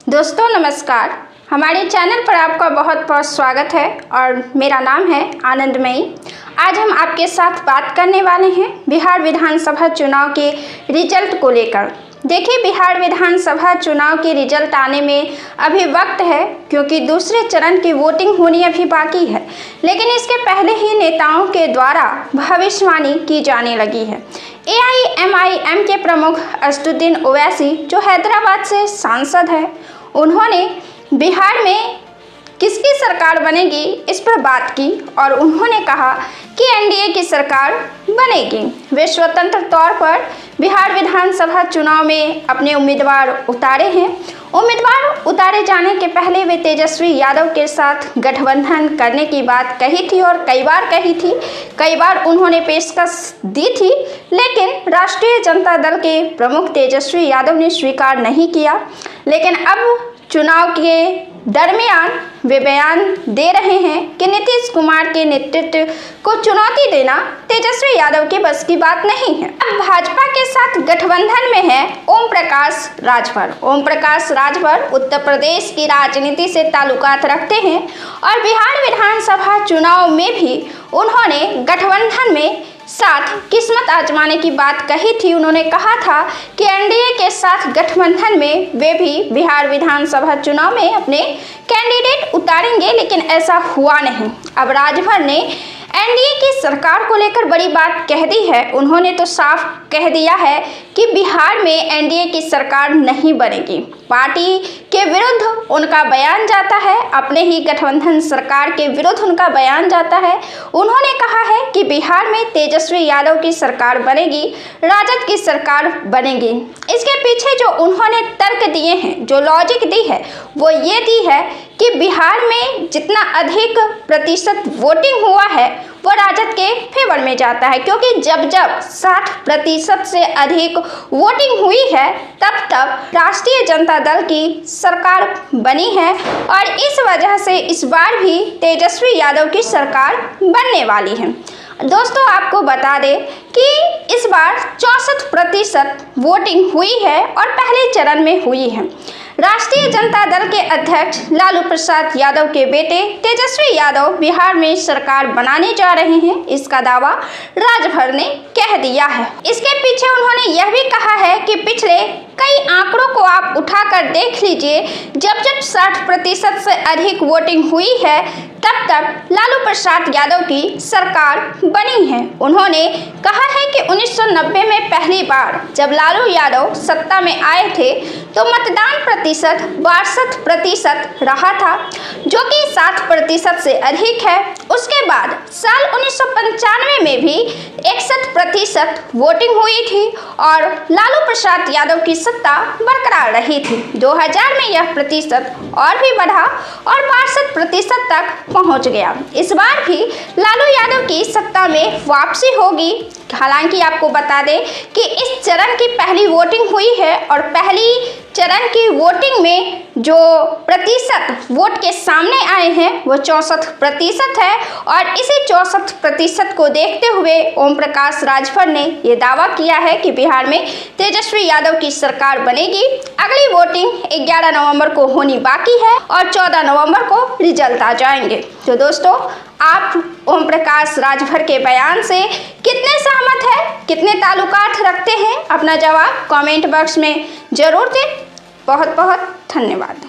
दोस्तों नमस्कार। हमारे चैनल पर आपका बहुत बहुत स्वागत है और मेरा नाम है आनंदमयी। आज हम आपके साथ बात करने वाले हैं बिहार विधानसभा चुनाव के रिजल्ट को लेकर। देखिए, बिहार विधानसभा चुनाव के रिजल्ट आने में अभी वक्त है, क्योंकि दूसरे चरण की वोटिंग होनी अभी बाकी है, लेकिन इसके पहले ही नेताओं के द्वारा भविष्यवाणी की जाने लगी है। AIMIM के प्रमुख असदुद्दीन ओवैसी, जो हैदराबाद से सांसद है, उन्होंने बिहार में किसकी सरकार बनेगी इस पर बात की और उन्होंने कहा कि NDA की सरकार बनेगी। वे स्वतंत्र तौर पर बिहार विधानसभा चुनाव में अपने उम्मीदवार उतारे हैं। उम्मीदवार उतारे जाने के पहले वे तेजस्वी यादव के साथ गठबंधन करने की बात कही थी और कई बार कही थी, कई बार उन्होंने पेशकश दी थी, लेकिन राष्ट्रीय जनता दल के प्रमुख तेजस्वी यादव ने स्वीकार नहीं किया। लेकिन अब चुनाव के दरमियान वे बयान दे रहे हैं कि नीतीश कुमार के नेतृत्व को चुनौती देना तेजस्वी यादव के बस की बात नहीं है। अब भाजपा के साथ गठबंधन में है ओम प्रकाश राजभर। ओम प्रकाश राजभर उत्तर प्रदेश की राजनीति से ताल्लुकात रखते हैं और बिहार विधानसभा चुनाव में भी उन्होंने गठबंधन में साथ किस्मत आजमाने की बात कही थी। उन्होंने कहा था कि NDA के साथ गठबंधन में वे भी बिहार विधानसभा चुनाव में अपने कैंडिडेट उतारेंगे, लेकिन ऐसा हुआ नहीं। अब राजभर ने NDA की सरकार को लेकर बड़ी बात कह दी है। उन्होंने तो साफ कह दिया है कि बिहार में NDA की सरकार नहीं बनेगी। पार्टी के विरुद्ध उनका बयान जाता है, अपने ही गठबंधन सरकार के विरुद्ध उनका बयान जाता है। उन्होंने कहा है कि बिहार में तेजस्वी यादव की सरकार बनेगी, राजद की सरकार बनेगी। इसके पीछे जो उन्होंने तर्क दिए हैं, जो लॉजिक दी है, वो ये दी है कि बिहार में जितना अधिक प्रतिशत वोटिंग हुआ है वो राजद के फेवर में जाता है, क्योंकि जब 60% से अधिक वोटिंग हुई है तब राष्ट्रीय जनता दल की सरकार बनी है और इस वजह से इस बार भी तेजस्वी यादव की सरकार बनने वाली है। दोस्तों, आपको बता दें कि इस बार 64% वोटिंग हुई है और पहले चरण में हुई है। राष्ट्रीय जनता दल के अध्यक्ष लालू प्रसाद यादव के बेटे तेजस्वी यादव बिहार में सरकार बनाने जा रहे हैं, इसका दावा राजभर ने कह दिया है। इसके पीछे उन्होंने यह भी कहा है कि पिछले कई आंकड़ों को आप उठाकर देख लीजिए, जब 60% से अधिक वोटिंग हुई है तब लालू प्रसाद यादव की सरकार बनी है। उन्होंने कहा है कि 1990 में पहली बार जब लालू यादव सत्ता में आए थे तो मतदान प्रतिशत 62% रहा था, जो कि 60% से अधिक है। उसके बाद साल 1995 में भी 61% वोटिंग हुई थी और लालू प्रसाद यादव की सत्ता बरकरार रही थी। 2000 में यह प्रतिशत और भी बढ़ा और 62% तक पहुंच गया। इस बार भी लालू यादव की सत्ता में वापसी होगी। हालांकि आपको बता दें कि इस चरण की पहली वोटिंग हुई है और पहली चरण की वोटिंग में जो प्रतिशत वोट के सामने आए हैं वो 64% है और इसी 64% को देखते हुए ओम प्रकाश राजभर ने ये दावा किया है कि बिहार में तेजस्वी यादव की सरकार बनेगी। अगली वोटिंग 11 नवंबर को होनी बाकी है और 14 नवंबर को रिजल्ट आ जाएंगे। तो दोस्तों, आप ओम प्रकाश राजभर के बयान से कितने सहमत है, कितने ताल्लुकात रखते हैं? अपना जवाब कमेंट बॉक्स में जरूर दें। बहुत बहुत धन्यवाद।